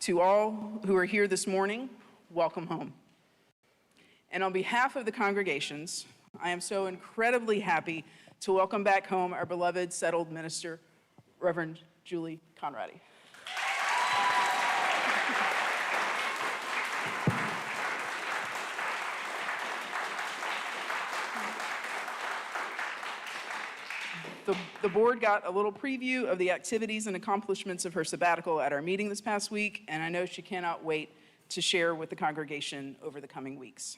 To all who are here this morning, welcome home. And on behalf of the congregations, I am so incredibly happy to welcome back home our beloved settled minister, Reverend Julie Conradi. The board got a little preview of the activities and accomplishments of her sabbatical at our meeting this past week, and I know she cannot wait to share with the congregation over the coming weeks.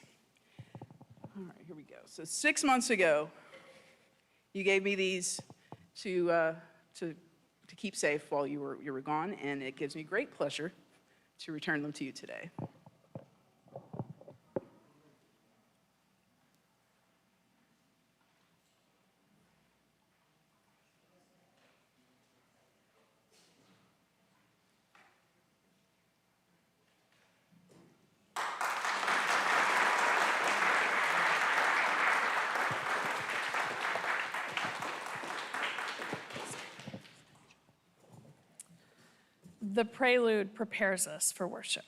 All right, here we go. So 6 months ago, you gave me these to keep safe while you were gone, and it gives me great pleasure to return them to you today. The prelude prepares us for worship.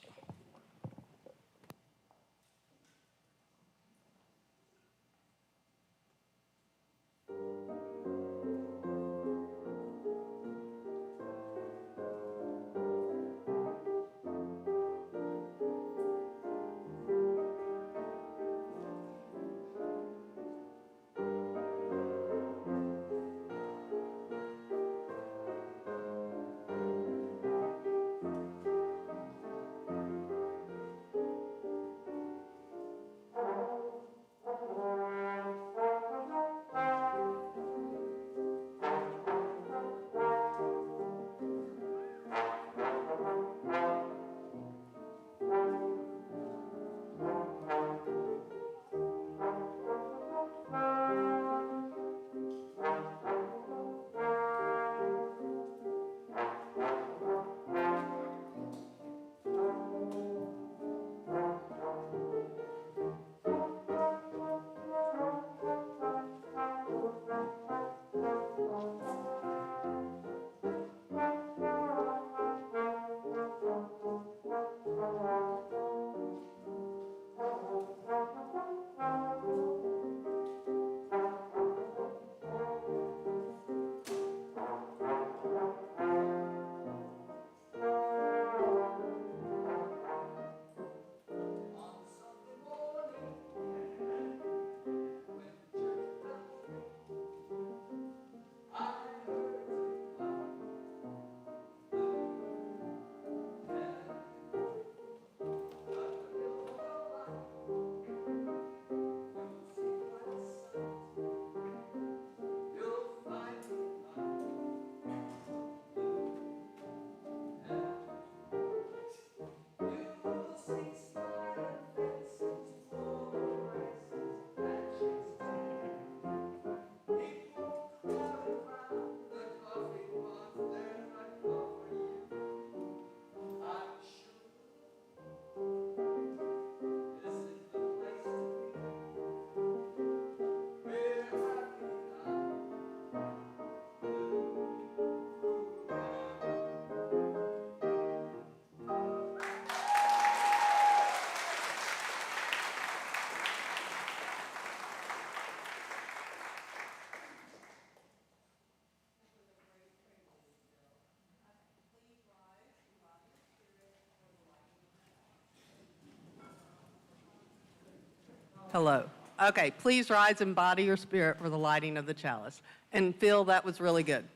Hello. Okay, please rise and body your spirit for the lighting of the chalice. And Phil, that was really good.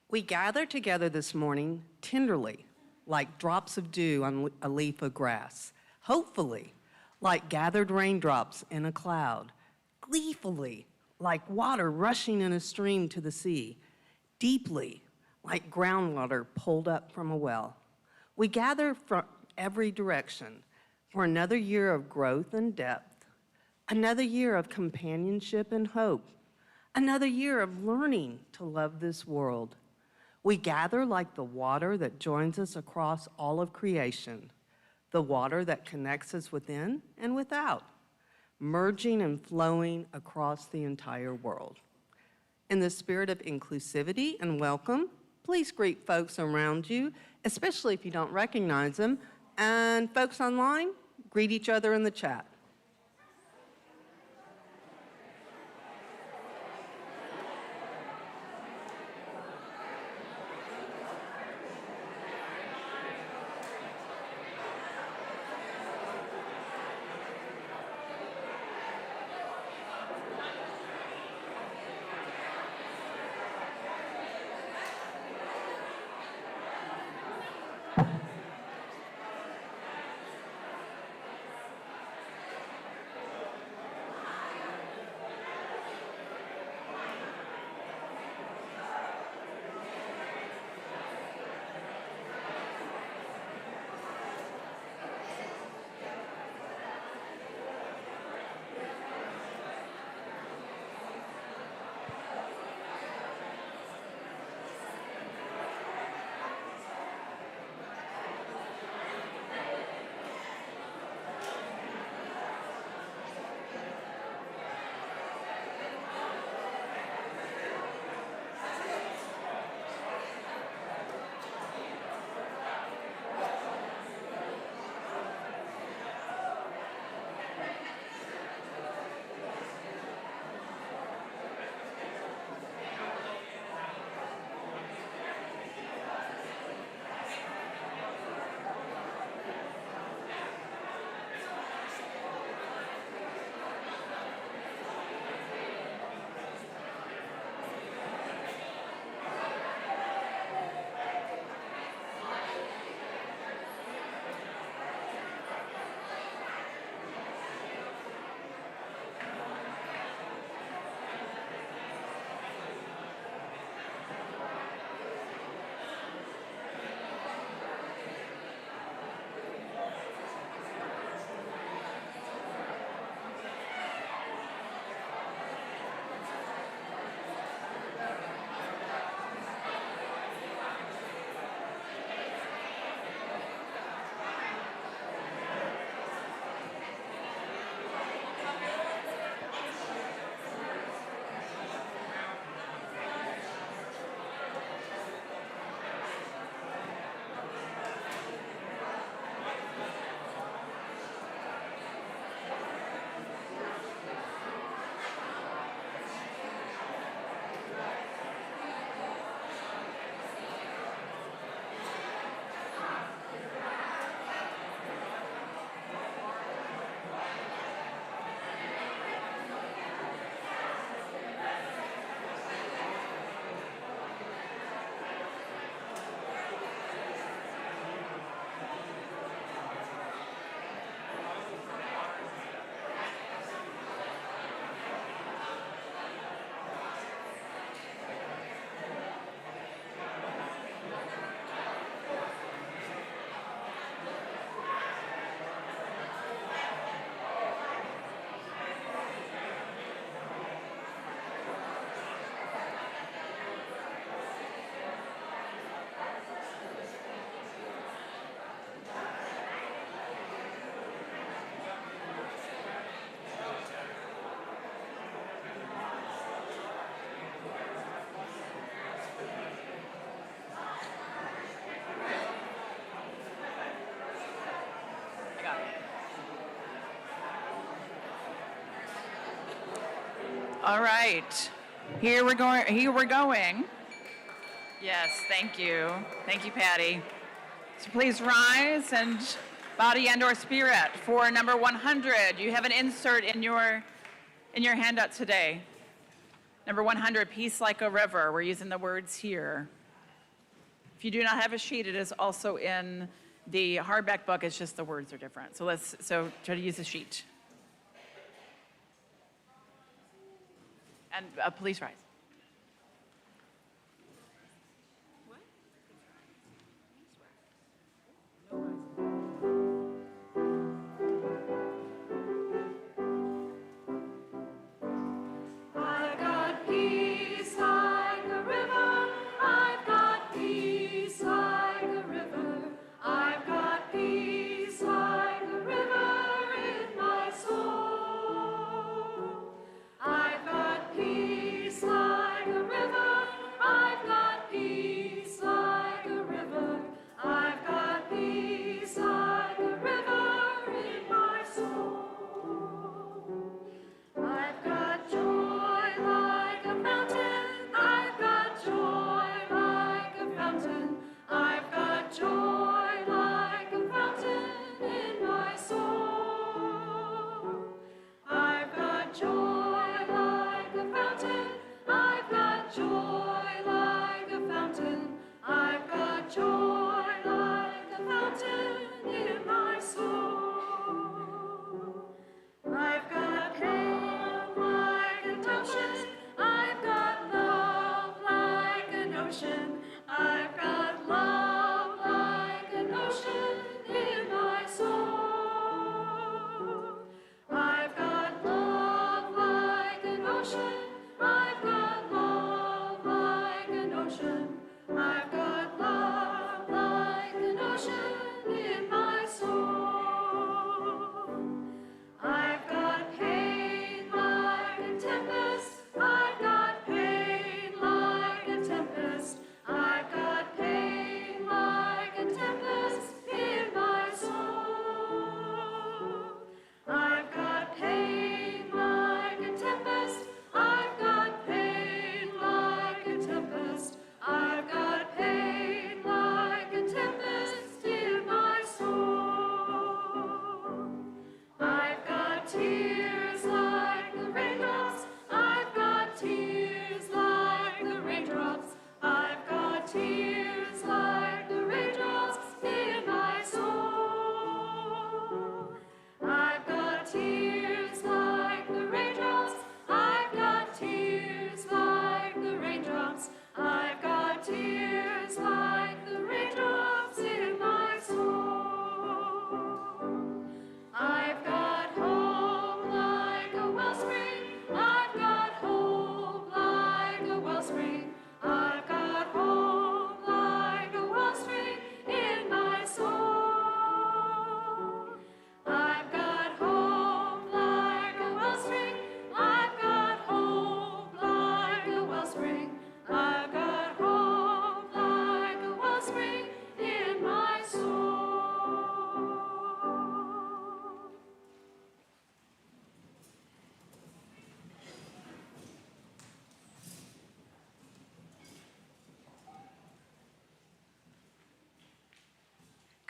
We gather together this morning tenderly, like drops of dew on a leaf of grass, hopefully, like gathered raindrops in a cloud, gleefully, like water rushing in a stream to the sea, deeply, like groundwater pulled up from a well. We gather from every direction for another year of growth and depth, another year of companionship and hope, another year of learning to love this world. We gather like the water that joins us across all of creation, the water that connects us within and without, merging and flowing across the entire world. In the spirit of inclusivity and welcome, please greet folks around you, especially if you don't recognize them, and folks online, greet each other in the chat. All right, here we're going. Yes, thank you. Thank you, Patty. So please rise and body and/or spirit for number 100. You have an insert in your handout today. Number 100, Peace Like a River. We're using the words here. If you do not have a sheet, it is also in the hardback book. It's just the words are different. So try to use a sheet. And please rise. I've got peace like a river. I've got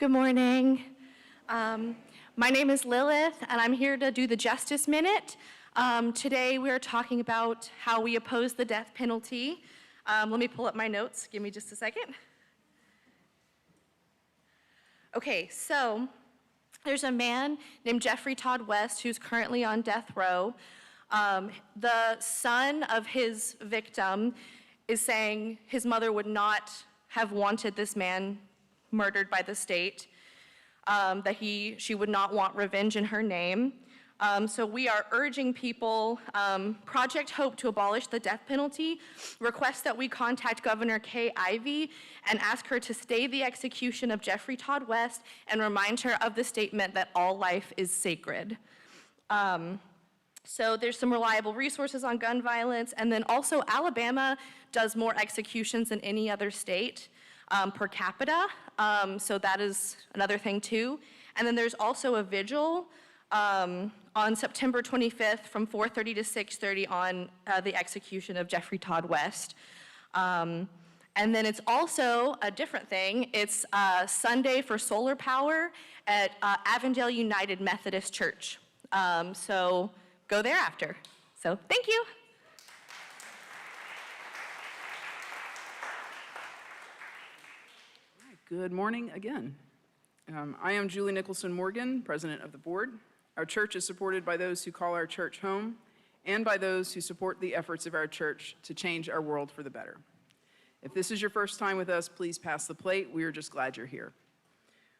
Good morning. My name is Lilith, and I'm here to do the Justice Minute. Today, we are talking about how we oppose the death penalty. Let me pull up my notes. Give me just a second. Okay, so there's a man named Jeffrey Todd West who's currently on death row. The son of his victim is saying his mother would not have wanted this man murdered by the state, that she would not want revenge in her name. So we are urging people, Project Hope to abolish the death penalty requests that we contact Governor Kay Ivey and ask her to stay the execution of Jeffrey Todd West and remind her of the statement that all life is sacred. So there's some reliable resources on gun violence, and then also Alabama does more executions than any other state per capita, so that is another thing too. And then there's also a vigil on September 25th from 4:30 to 6:30 on the execution of Jeffrey Todd West. And then it's also a different thing. It's Sunday for solar power at Avondale United Methodist Church. So go there after. So thank you. Good morning again. I am Julie Nicholson Morgan, president of the board. Our church is supported by those who call our church home and by those who support the efforts of our church to change our world for the better. If this is your first time with us, please pass the plate. We are just glad you're here.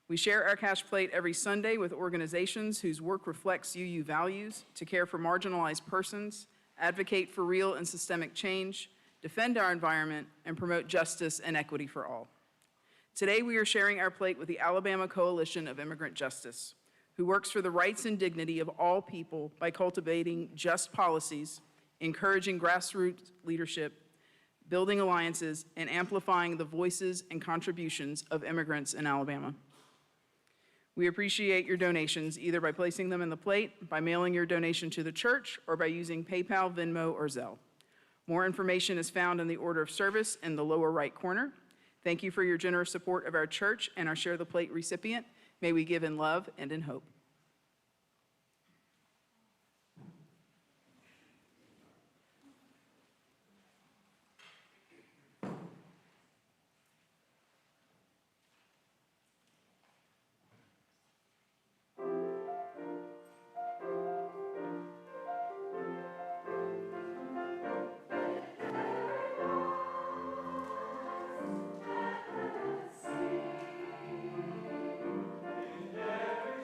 We share our cash plate every Sunday with organizations whose work reflects UU values to care for marginalized persons, advocate for real and systemic change, defend our environment, and promote justice and equity for all. Today, we are sharing our plate with the Alabama Coalition of Immigrant Justice, who works for the rights and dignity of all people by cultivating just policies, encouraging grassroots leadership, building alliances, and amplifying the voices and contributions of immigrants in Alabama. We appreciate your donations, either by placing them in the plate, by mailing your donation to the church, or by using PayPal, Venmo, or Zelle. More information is found in the order of service in the lower right corner. Thank you for your generous support of our church and our Share the Plate recipient. May we give in love and in hope.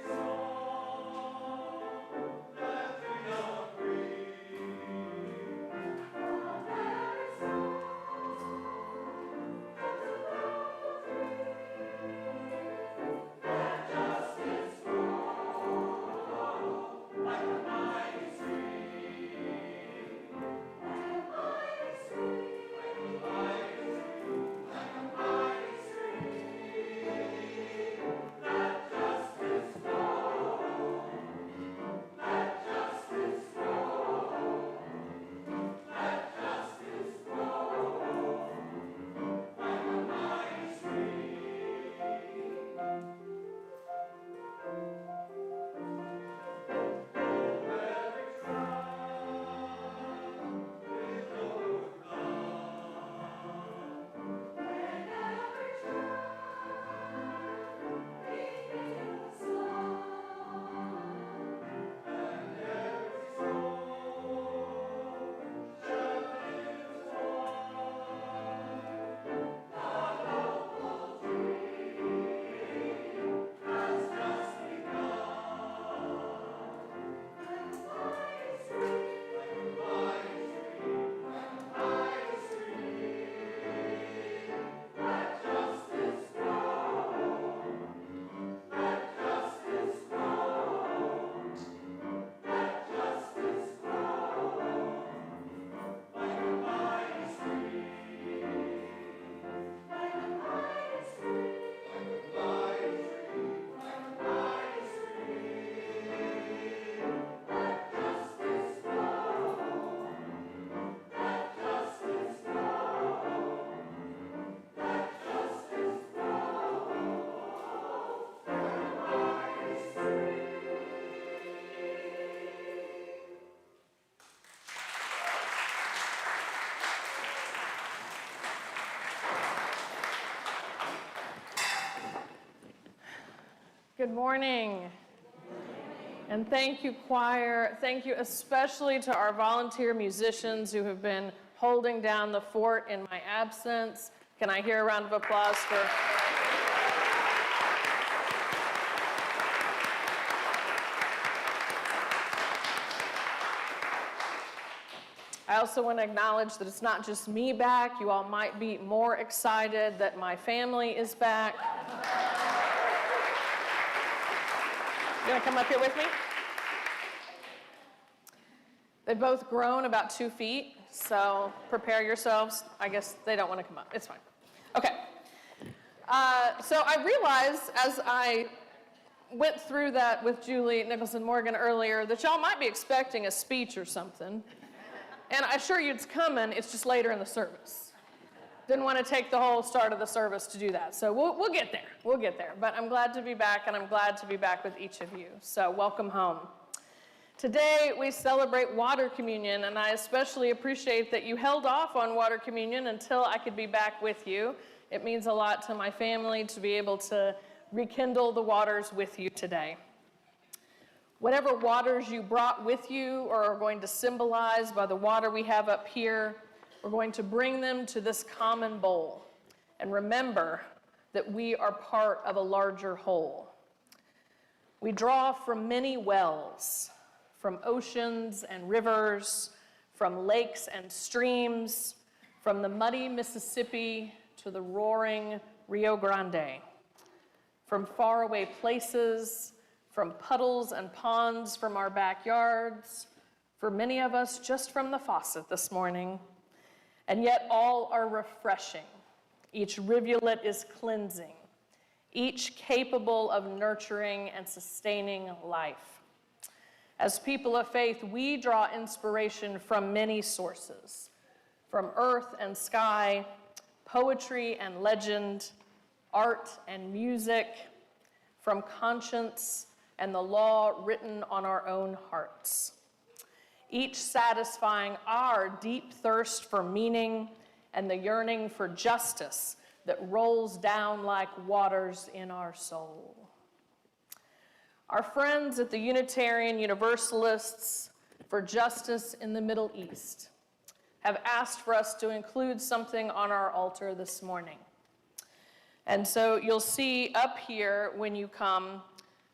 Song Good morning. And thank you, choir. Thank you especially to our volunteer musicians who have been holding down the fort in my absence. Can I hear a round of applause for... I also want to acknowledge that it's not just me back. You all might be more excited that my family is back. You want to come up here with me? They've both grown about 2 feet, so prepare yourselves. I guess they don't want to come up. It's fine. Okay. So I realized as I went through that with Julie Nicholson-Morgan earlier that y'all might be expecting a speech or something. And I assure you it's coming, it's just later in the service. Didn't want to take the whole start of the service to do that. So we'll get there, we'll get there. But I'm glad to be back, and I'm glad to be back with each of you. So welcome home. Today we celebrate water communion, and I especially appreciate that you held off on water communion until I could be back with you. It means a lot to my family to be able to rekindle the waters with you today. Whatever waters you brought with you or are going to symbolize by the water we have up here, we're going to bring them to this common bowl. And remember that we are part of a larger whole. We draw from many wells, from oceans and rivers, from lakes and streams, from the muddy Mississippi to the roaring Rio Grande, from faraway places, from puddles and ponds from our backyards, for many of us just from the faucet this morning. And yet all are refreshing. Each rivulet is cleansing, each capable of nurturing and sustaining life. As people of faith, we draw inspiration from many sources, from earth and sky, poetry and legend, art and music, from conscience and the law written on our own hearts, each satisfying our deep thirst for meaning and the yearning for justice that rolls down like waters in our soul. Our friends at the Unitarian Universalists for Justice in the Middle East have asked for us to include something on our altar this morning. And so you'll see up here when you come,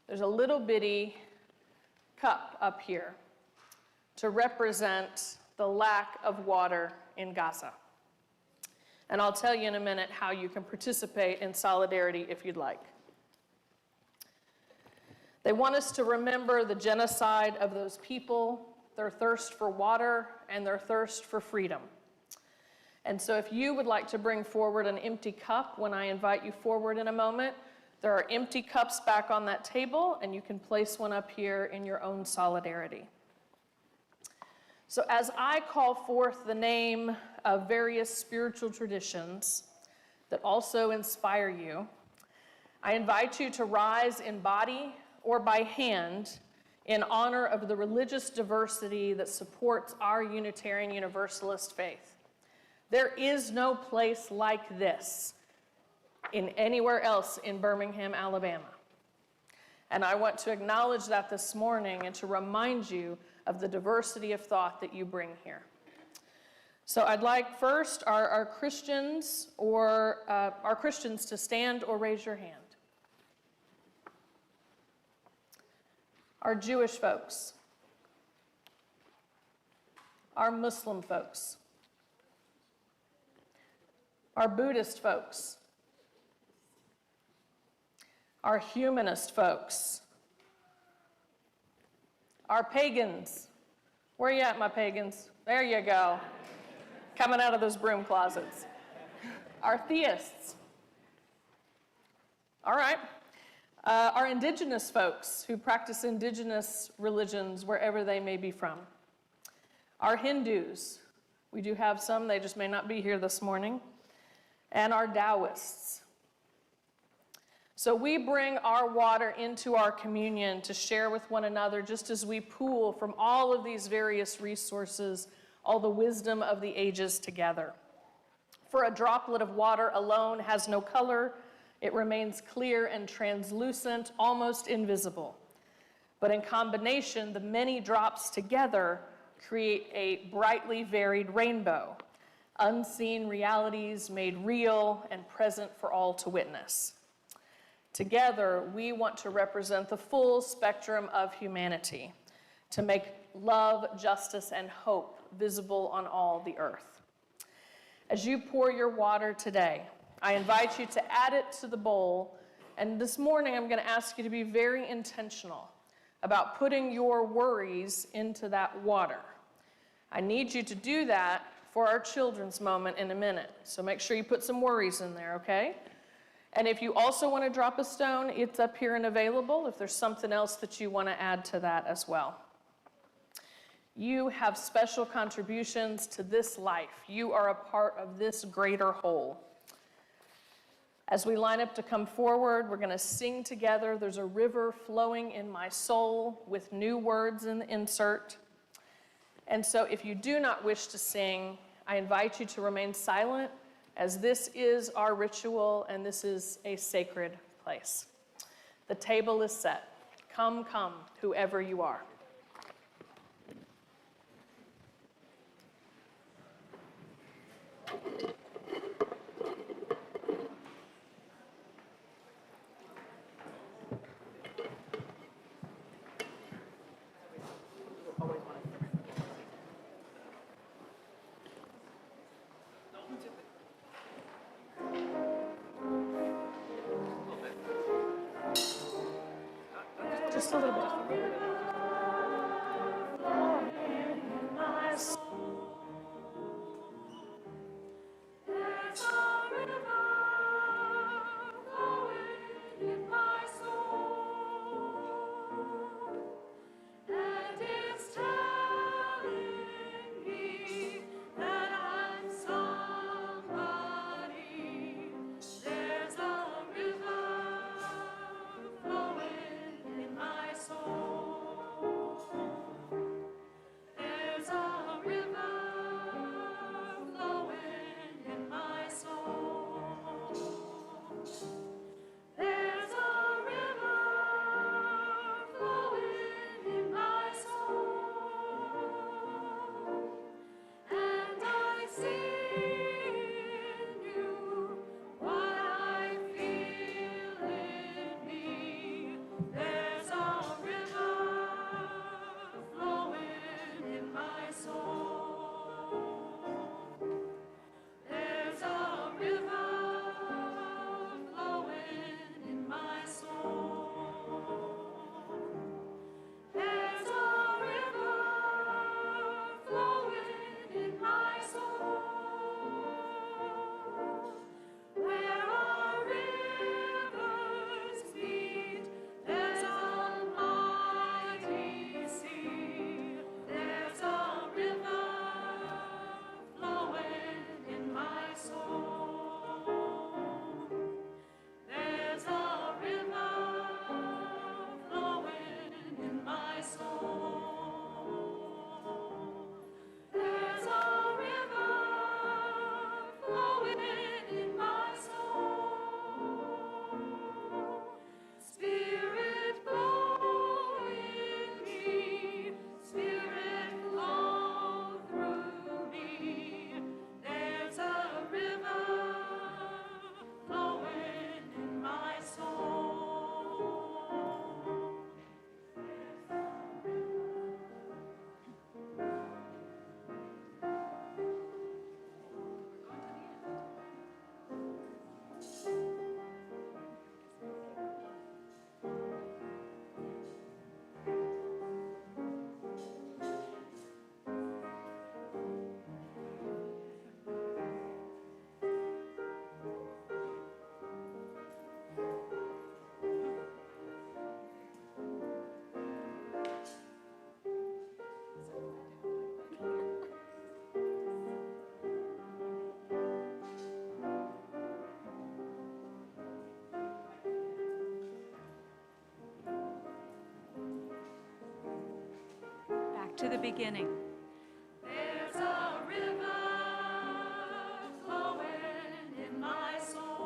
there's a little bitty cup up here to represent the lack of water in Gaza. And I'll tell you in a minute how you can participate in solidarity if you'd like. They want us to remember the genocide of those people, their thirst for water, and their thirst for freedom. And so if you would like to bring forward an empty cup when I invite you forward in a moment, there are empty cups back on that table, and you can place one up here in your own solidarity. So as I call forth the name of various spiritual traditions that also inspire you, I invite you to rise in body or by hand in honor of the religious diversity that supports our Unitarian Universalist faith. There is no place like this in anywhere else in Birmingham, Alabama. And I want to acknowledge that this morning and to remind you of the diversity of thought that you bring here. So I'd like first our Christians to stand or raise your hand. Our Jewish folks, our Muslim folks, our Buddhist folks, our humanist folks, our pagans. Where you at, my pagans? There you go. Coming out of those broom closets. Our theists. All right. Our indigenous folks who practice indigenous religions wherever they may be from. Our Hindus. We do have some, they just may not be here this morning. And our Taoists. So we bring our water into our communion to share with one another, just as we pool from all of these various resources, all the wisdom of the ages together. For a droplet of water alone has no color, It remains clear and translucent, almost invisible. But in combination, the many drops together create a brightly varied rainbow, unseen realities made real and present for all to witness. Together, we want to represent the full spectrum of humanity, to make love, justice, and hope visible on all the earth. As you pour your water today, I invite you to add it to the bowl, and this morning I'm going to ask you to be very intentional about putting your worries into that water. I need you to do that for our children's moment in a minute, so make sure you put some worries in there, okay? And if you also want to drop a stone, it's up here and available if there's something else that you want to add to that as well. You have special contributions to this life. You are a part of this greater whole. As we line up to come forward, we're going to sing together. There's a river flowing in my soul with new words in the insert. And so if you do not wish to sing, I invite you to remain silent, as this is our ritual and this is a sacred place. The table is set. Come, come, whoever you are. Just a little bit. To the beginning. There's a river flowing in my soul.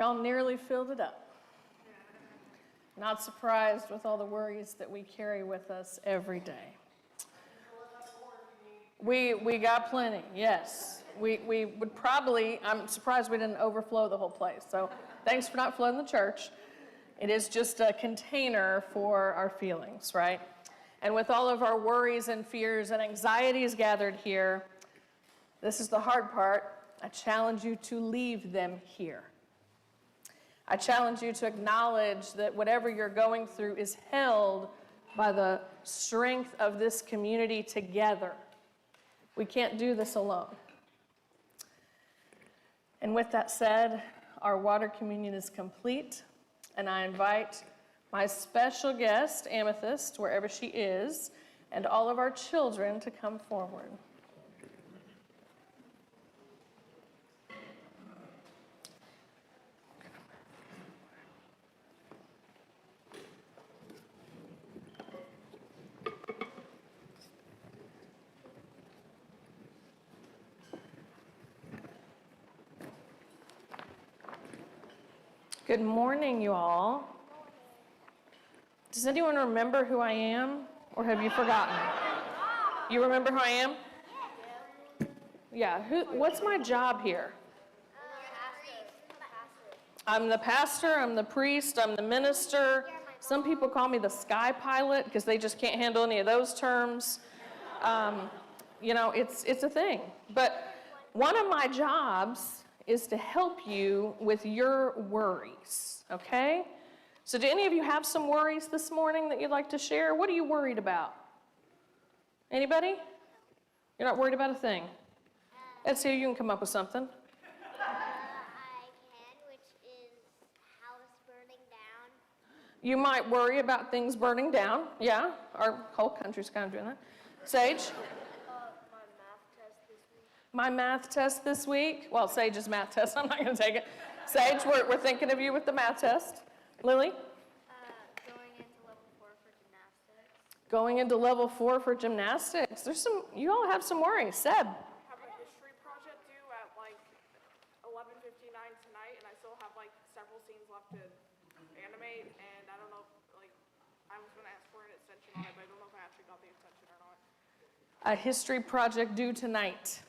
Y'all nearly filled it up. Not surprised with all the worries that we carry with us every day. We got plenty, yes. We would probably, I'm surprised we didn't overflow the whole place. So thanks for not flooding the church. It is just a container for our feelings, right? And with all of our worries and fears and anxieties gathered here, this is the hard part. I challenge you to leave them here. I challenge you to acknowledge that whatever you're going through is held by the strength of this community together. We can't do this alone. And with that said, our water communion is complete, and I invite my special guest, Amethyst, wherever she is, and all of our children to come forward. Good morning, you all. Does anyone remember who I am, or have you forgotten? You remember who I am? Yeah, what's my job here? I'm the pastor, I'm the priest, I'm the minister. Some people call me the sky pilot because they just can't handle any of those terms. You know, it's a thing. But one of my jobs is to help you with your worries, okay? So do any of you have some worries this morning that you'd like to share? What are you worried about? Anybody? You're not worried about a thing? Let's see if you can come up with something. I can, which is house burning down. You might worry about things burning down. Yeah, our whole country's kind of doing that. Sage? My math test this week. My math test this week? Well, Sage's math test, I'm not going to take it. Sage, we're thinking of you with the math test. Lily? Going into level 4 for gymnastics. Going into level 4 for gymnastics. You all have some worries. Seb? I have a history project due at like 11:59 tonight, and I still have like several scenes left to animate, and I don't know, like, I was going to ask for an extension on it, but I don't know if I actually got the extension or not. A history project due tonight.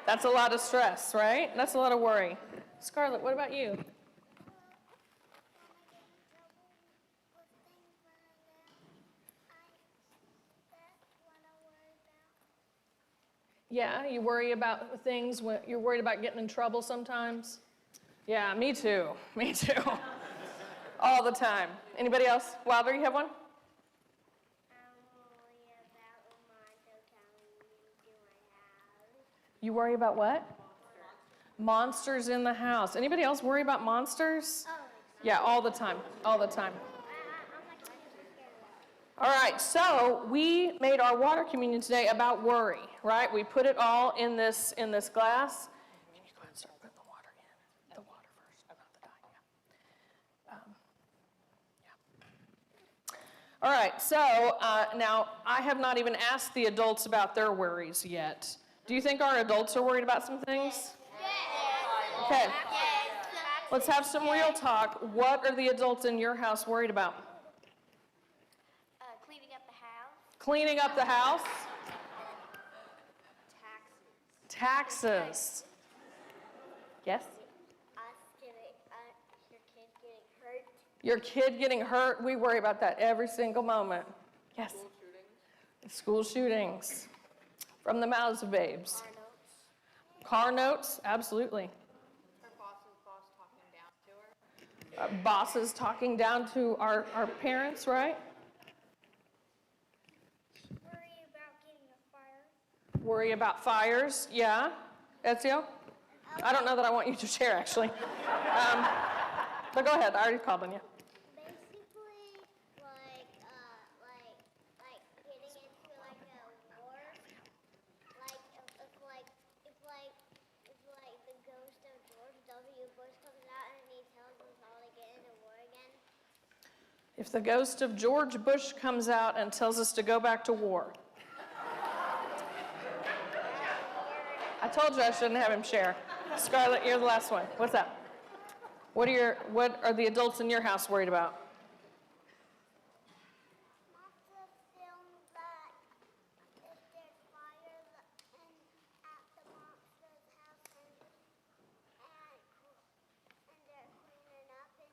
That's a lot of stress, right? That's a lot of worry. Scarlett, what about you? Yeah, you worry about things when you're worried about getting in trouble sometimes? Yeah, me too. Me too. All the time. Anybody else? Wilder, you have one? You worry about what? Monsters in the house. Anybody else worry about monsters? Yeah, all the time. All the time. All right, so we made our water communion today about worry, right? We put it all in this glass. Can you go ahead and start putting the water in? The water first, not the dye, yeah. All right, so now I have not even asked the adults about their worries yet. Do you think our adults are worried about some things? Yes. Okay, Yes. let's have some real talk. What are the adults in your house worried about? Cleaning up the house. Cleaning up the house? Taxes. Taxes. Yes? Your kid getting hurt? We worry about that every single moment. Yes? School shootings. School shootings. From the mouths of babes. Car notes, absolutely. Her boss's boss talking down to her. Bosses talking down to our parents, right? Worry about getting a fire. Worry about fires, yeah. Ezio? I don't know that I want you to share, actually. But go ahead, I already called on you. Basically, like getting into like a war. Like if the ghost of George W. Bush comes out and he tells us all to get into war again. If the ghost of George Bush comes out and tells us to go back to war. I told you I shouldn't have him share. Scarlett, you're the last one. What's up? What are the adults in your house worried about? Also film that if there's fires at the monster's house and they're cleaning up and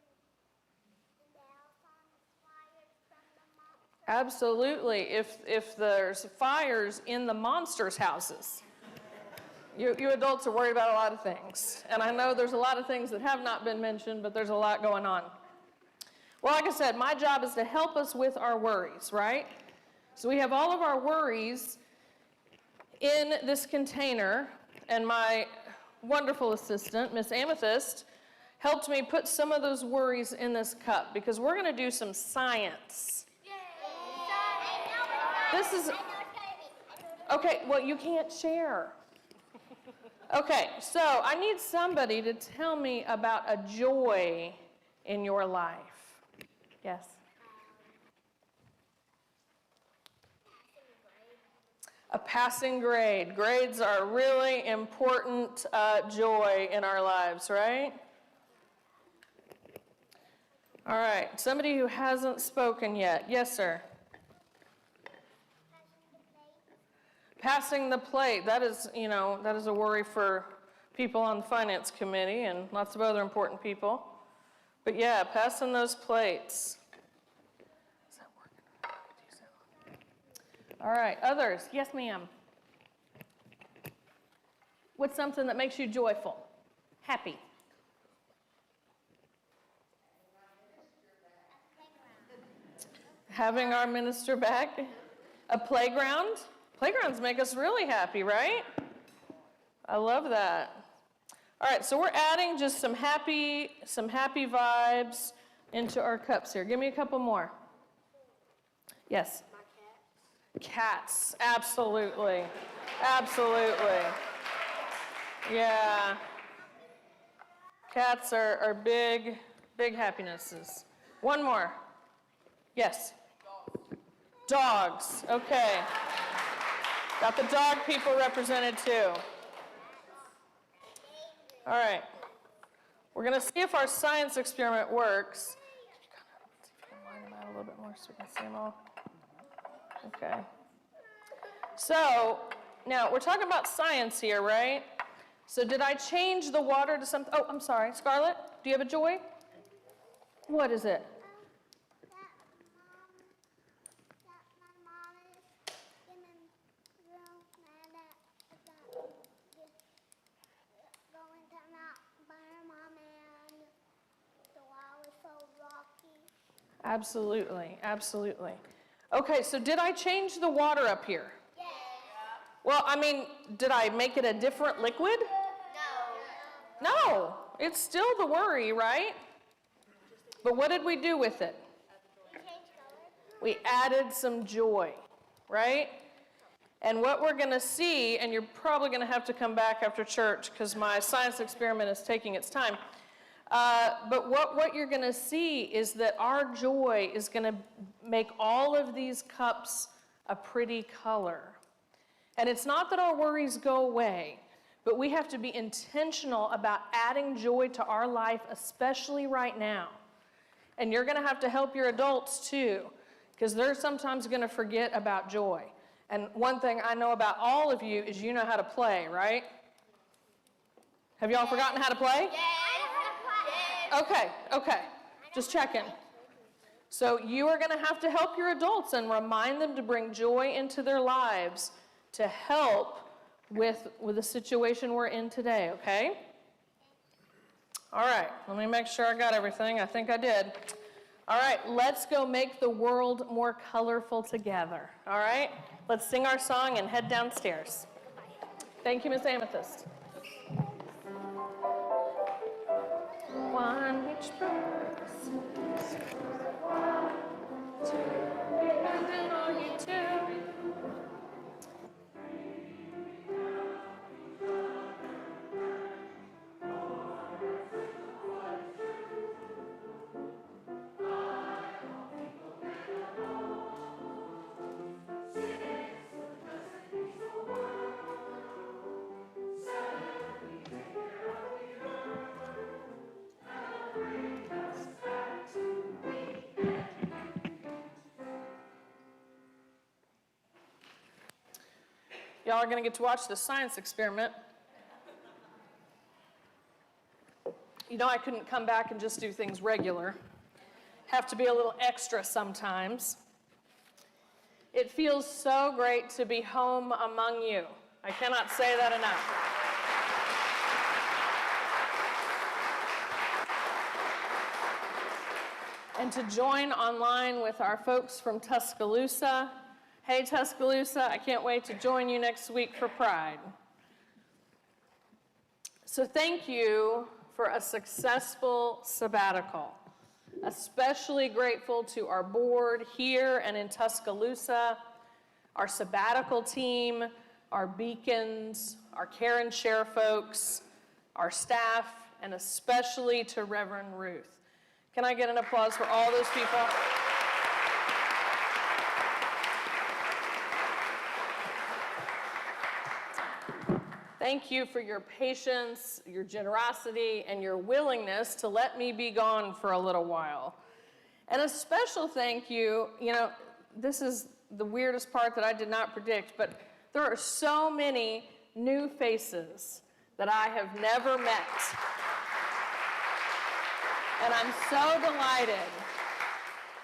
the house on fire from the monster. Absolutely. If there's fires in the monsters' houses. You adults are worried about a lot of things. And I know there's a lot of things that have not been mentioned, but there's a lot going on. Well, like I said, my job is to help us with our worries, right? So we have all of our worries in this container, and my wonderful assistant, Miss Amethyst, helped me put some of those worries in this cup because we're going to do some science. This is, okay, well, you can't share. Okay, so I need somebody to tell me about a joy in your life. Yes? A passing grade. Grades are a really important joy in our lives, right? All right, somebody who hasn't spoken yet. Yes, sir? Passing the plate, that is a worry for people on the finance committee and lots of other important people. But yeah, passing those plates. Is that working? All right, others. Yes, ma'am. What's something that makes you joyful, happy? Having our minister back. A playground. Playgrounds make us really happy, right? I love that. All right, so we're adding just some happy vibes into our cups here. Give me a couple more. Yes? My cats. Cats, absolutely. Absolutely. Yeah. Cats are big happinesses. One more. Yes? Dogs, okay. Got the dog people represented too. All right. We're going to see if our science experiment works. See if you can line them out a little bit more so we can see them all. Okay. So, now we're talking about science here, right? So did I change the water to something? Oh, I'm sorry. Scarlett, do you have a joy? What is it? Absolutely, absolutely. Okay, so did I change the water up here? Yes. Well, I mean, did I make it a different liquid? No. No, it's still the worry, right? But what did we do with it? We added some joy, right? And what we're going to see, and you're probably going to have to come back after church because my science experiment is taking its time. But what you're going to see is that our joy is going to make all of these cups a pretty color. And it's not that our worries go away, but we have to be intentional about adding joy to our life, especially right now. And you're going to have to help your adults too, because they're sometimes going to forget about joy. And one thing I know about all of you is you know how to play, right? Have y'all forgotten how to play? Okay, just checking. So you are going to have to help your adults and remind them to bring joy into their lives to help with the situation we're in today, okay? All right, let me make sure I got everything. I think I did. All right, let's go make the world more colorful together, all right? Let's sing our song and head downstairs. Thank you, Miss Amethyst. One each purpose. Depending on you too. Y'all are going to get to watch this science experiment. You know I couldn't come back and just do things regular. Have to be a little extra sometimes. It feels so great to be home among you. I cannot say that enough. And to join online with our folks from Tuscaloosa. Hey, Tuscaloosa, I can't wait to join you next week for Pride. So thank you for a successful sabbatical. Especially grateful to our board here and in Tuscaloosa, our sabbatical team, our beacons, our care and share folks, our staff, and especially to Reverend Ruth. Can I get an applause for all those people? Thank you for your patience, your generosity, and your willingness to let me be gone for a little while. And a special thank you, this is the weirdest part that I did not predict, but there are so many new faces that I have never met. And I'm so delighted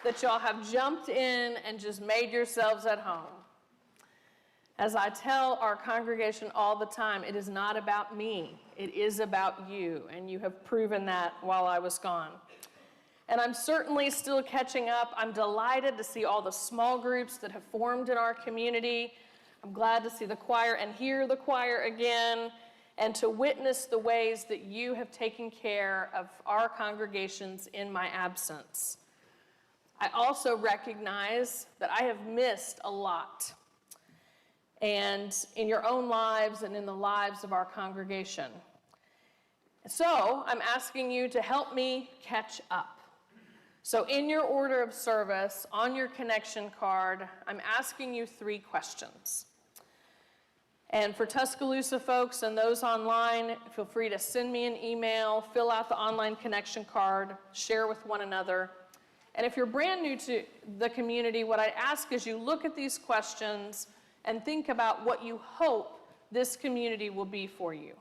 that y'all have jumped in and just made yourselves at home. As I tell our congregation all the time, it is not about me. It is about you, and you have proven that while I was gone. And I'm certainly still catching up. I'm delighted to see all the small groups that have formed in our community. I'm glad to see the choir and hear the choir again, and to witness the ways that you have taken care of our congregations in my absence. I also recognize that I have missed a lot, and in your own lives and in the lives of our congregation. So I'm asking you to help me catch up. So in your order of service, on your connection card, I'm asking you 3 questions. And for Tuscaloosa folks and those online, feel free to send me an email, fill out the online connection card, share with one another. And if you're brand new to the community, what I ask is you look at these questions and think about what you hope this community will be for you.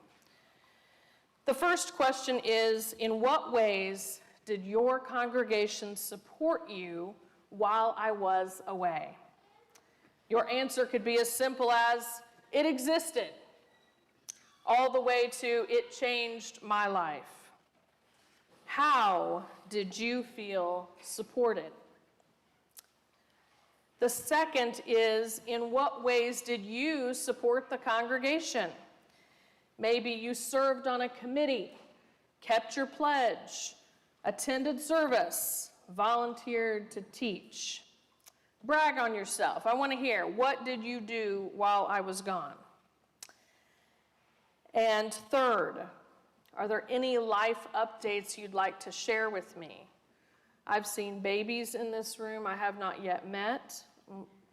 The first question is, in what ways did your congregation support you while I was away? Your answer could be as simple as, it existed, all the way to, it changed my life. How did you feel supported? The second is, in what ways did you support the congregation? Maybe you served on a committee, kept your pledge, attended service, volunteered to teach. Brag on yourself. I want to hear, what did you do while I was gone? And third, are there any life updates you'd like to share with me? I've seen babies in this room I have not yet met.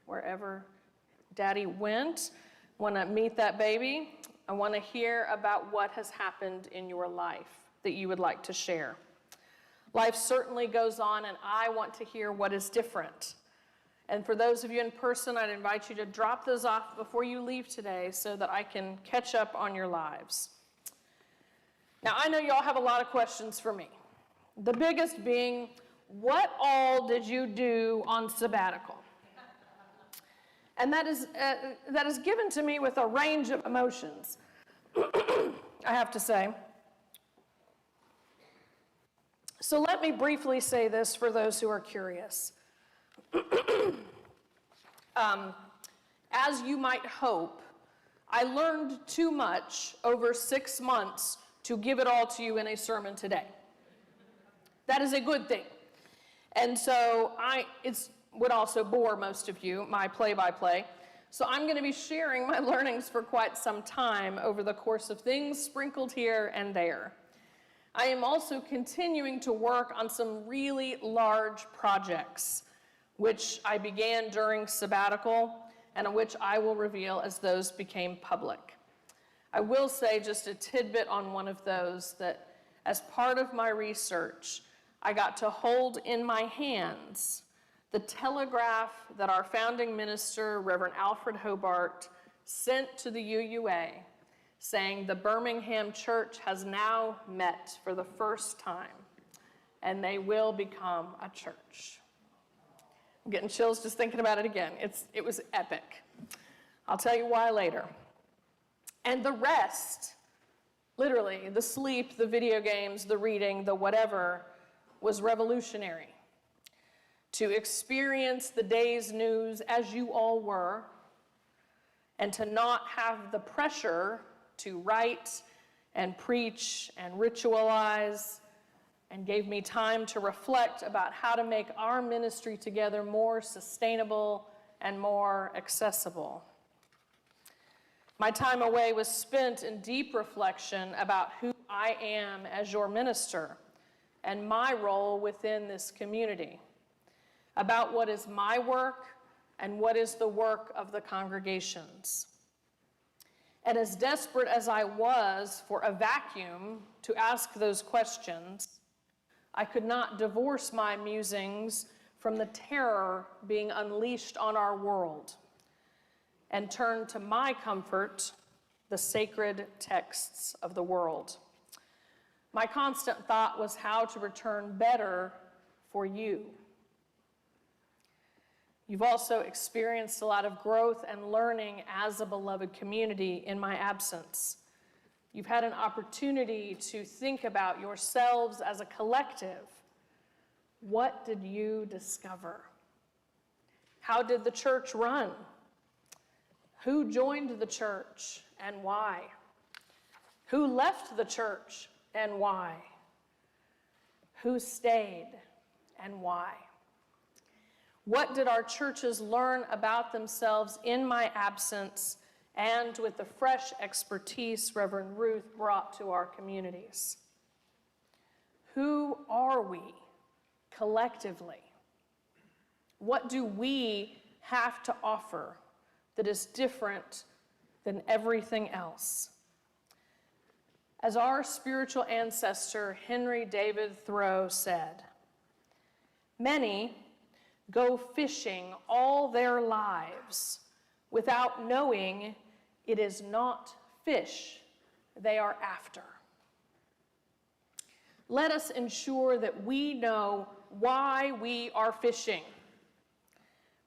Wherever Daddy went, want to meet that baby. I want to hear about what has happened in your life that you would like to share. Life certainly goes on, and I want to hear what is different. And for those of you in person, I'd invite you to drop those off before you leave today so that I can catch up on your lives. Now, I know y'all have a lot of questions for me. The biggest being, what all did you do on sabbatical? And that is given to me with a range of emotions, I have to say. So let me briefly say this for those who are curious. As you might hope, I learned too much over 6 months to give it all to you in a sermon today. That is a good thing. And so it would also bore most of you, my play-by-play. So I'm going to be sharing my learnings for quite some time over the course of things sprinkled here and there. I am also continuing to work on some really large projects, which I began during sabbatical, and which I will reveal as those became public. I will say just a tidbit on one of those, that as part of my research, I got to hold in my hands the telegraph that our founding minister, Reverend Alfred Hobart, sent to the UUA saying the Birmingham church has now met for the first time and they will become a church. I'm getting chills just thinking about it again. It was epic. I'll tell you why later. And the rest, literally, the sleep, the video games, the reading, the whatever, was revolutionary. To experience the day's news as you all were, and to not have the pressure to write and preach and ritualize, and gave me time to reflect about how to make our ministry together more sustainable and more accessible. My time away was spent in deep reflection about who I am as your minister and my role within this community, about what is my work and what is the work of the congregations. And as desperate as I was for a vacuum to ask those questions, I could not divorce my musings from the terror being unleashed on our world and turn to my comfort, the sacred texts of the world. My constant thought was how to return better for you. You've also experienced a lot of growth and learning as a beloved community in my absence. You've had an opportunity to think about yourselves as a collective. What did you discover? How did the church run? Who joined the church and why? Who left the church and why? Who stayed and why? What did our churches learn about themselves in my absence and with the fresh expertise Reverend Ruth brought to our communities? Who are we collectively? What do we have to offer that is different than everything else? As our spiritual ancestor Henry David Thoreau said, many go fishing all their lives without knowing it is not fish they are after. Let us ensure that we know why we are fishing.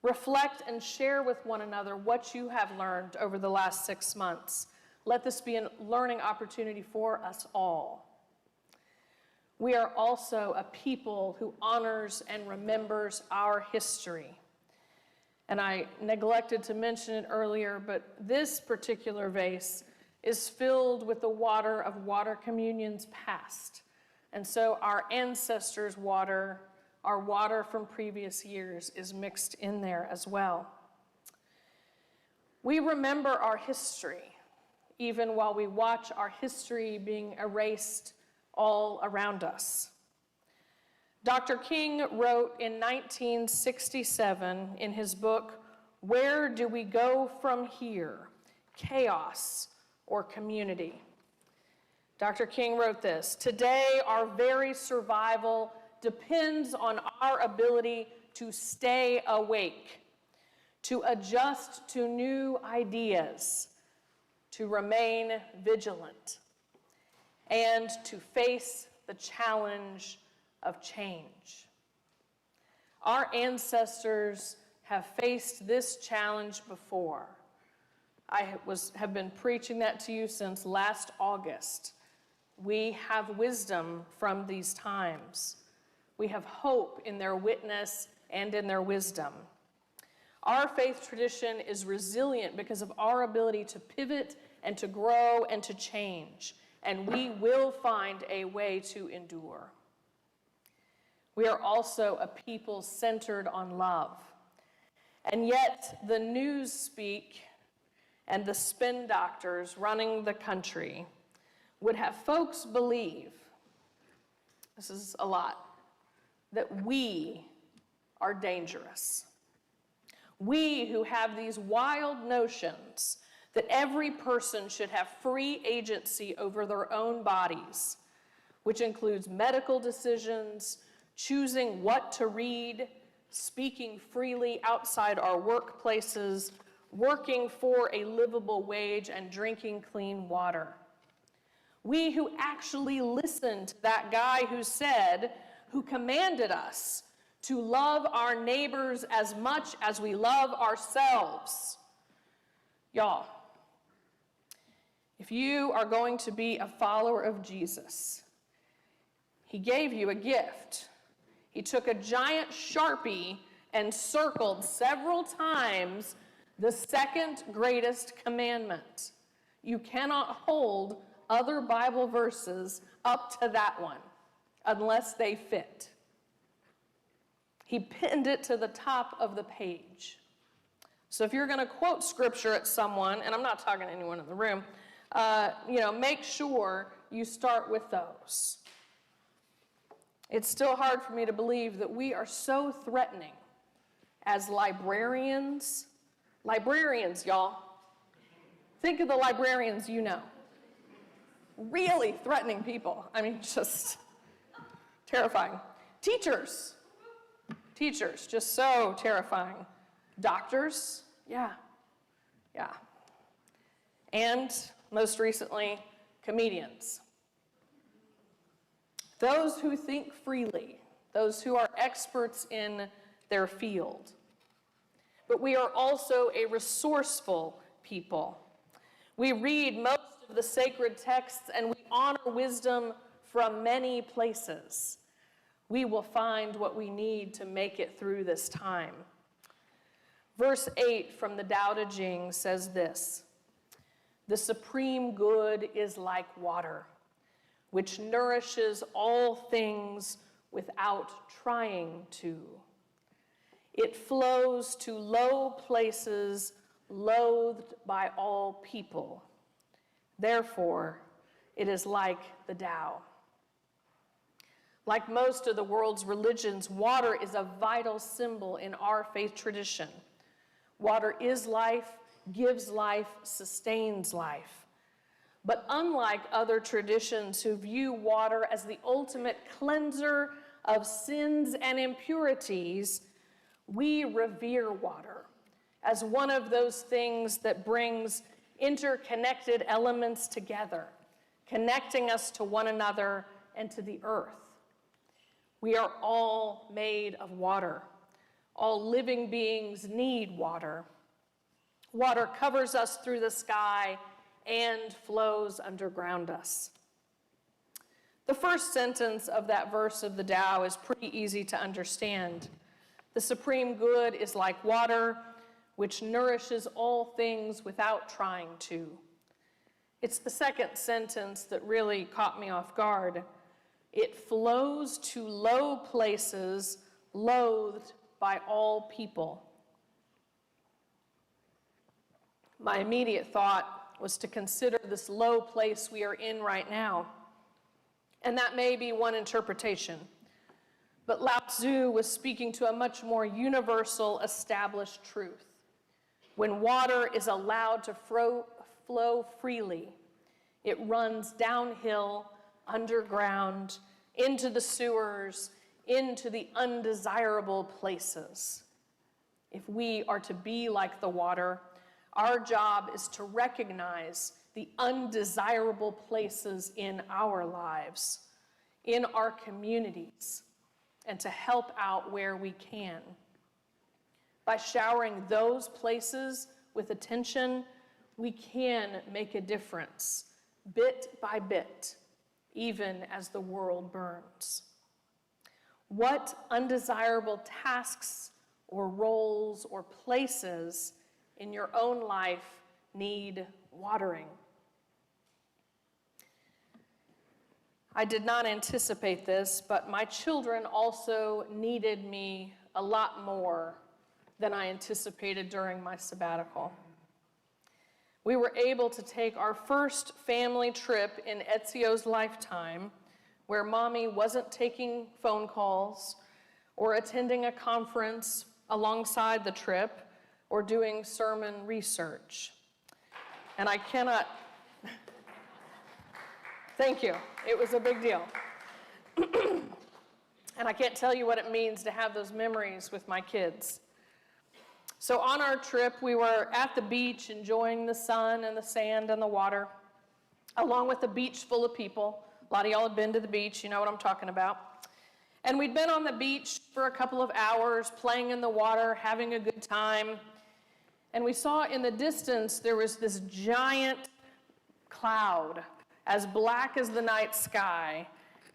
Reflect and share with one another what you have learned over the last 6 months. Let this be a learning opportunity for us all. We are also a people who honors and remembers our history. And I neglected to mention it earlier, but this particular vase is filled with the water of water communions past. And so our ancestors' water, our water from previous years, is mixed in there as well. We remember our history, even while we watch our history being erased all around us. Dr. King wrote in 1967 in his book, "Where Do We Go From Here? Chaos or Community?" Dr. King wrote this, "Today, our very survival depends on our ability to stay awake, to adjust to new ideas, to remain vigilant, and to face the challenge of change." Our ancestors have faced this challenge before. I have been preaching that to you since last August. We have wisdom from these times. We have hope in their witness and in their wisdom. Our faith tradition is resilient because of our ability to pivot and to grow and to change, and we will find a way to endure. We are also a people centered on love. And yet the news speak and the spin doctors running the country would have folks believe, this is a lot, that we are dangerous. We who have these wild notions that every person should have free agency over their own bodies, which includes medical decisions, choosing what to read, speaking freely outside our workplaces, working for a livable wage and drinking clean water. We who actually listened to that guy who commanded us to love our neighbors as much as we love ourselves. Y'all, if you are going to be a follower of Jesus, he gave you a gift. He took a giant Sharpie and circled several times the second greatest commandment. You cannot hold other Bible verses up to that one unless they fit. He pinned it to the top of the page. So if you're going to quote scripture at someone, and I'm not talking to anyone in the room, make sure you start with those. It's still hard for me to believe that we are so threatening as librarians. Librarians, y'all. Think of the librarians you know. Really threatening people. I mean, just terrifying. Teachers, just so terrifying. Doctors, yeah. And most recently, comedians. Those who think freely, those who are experts in their field. But we are also a resourceful people. We read most of the sacred texts and we honor wisdom from many places. We will find what we need to make it through this time. Verse 8 from the Tao Te Ching says this: "The supreme good is like water, which nourishes all things without trying to. It flows to low places, loathed by all people. Therefore, it is like the Tao." Like most of the world's religions, water is a vital symbol in our faith tradition. Water is life, gives life, sustains life. But unlike other traditions who view water as the ultimate cleanser of sins and impurities, we revere water as one of those things that brings interconnected elements together, connecting us to one another and to the earth. We are all made of water. All living beings need water. Water covers us through the sky and flows underground us. The first sentence of that verse of the Tao is pretty easy to understand. The supreme good is like water, which nourishes all things without trying to. It's the second sentence that really caught me off guard. It flows to low places, loathed by all people. My immediate thought was to consider this low place we are in right now. And that may be one interpretation. But Lao Tzu was speaking to a much more universal, established truth. When water is allowed to flow freely, it runs downhill, underground, into the sewers, into the undesirable places. If we are to be like the water, our job is to recognize the undesirable places in our lives, in our communities, and to help out where we can. By showering those places with attention, we can make a difference, bit by bit, even as the world burns. What undesirable tasks or roles or places in your own life need watering? I did not anticipate this, but my children also needed me a lot more than I anticipated during my sabbatical. We were able to take our first family trip in Ezio's lifetime, where Mommy wasn't taking phone calls or attending a conference alongside the trip or doing sermon research. And I cannot, thank you, it was a big deal. And I can't tell you what it means to have those memories with my kids. So on our trip, we were at the beach enjoying the sun and the sand and the water, along with a beach full of people. A lot of y'all have been to the beach, you know what I'm talking about. And we'd been on the beach for a couple of hours, playing in the water, having a good time. And we saw in the distance there was this giant cloud, as black as the night sky,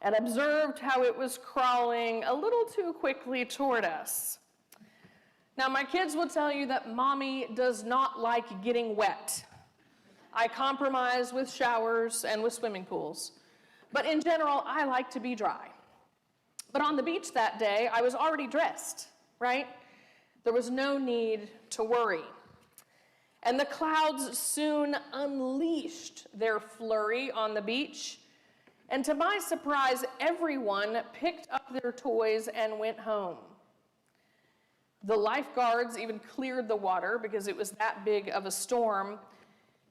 and observed how it was crawling a little too quickly toward us. Now, my kids will tell you that mommy does not like getting wet. I compromise with showers and with swimming pools. But in general, I like to be dry. But on the beach that day, I was already dressed, right? There was no need to worry. And the clouds soon unleashed their flurry on the beach. And to my surprise, everyone picked up their toys and went home. The lifeguards even cleared the water because it was that big of a storm.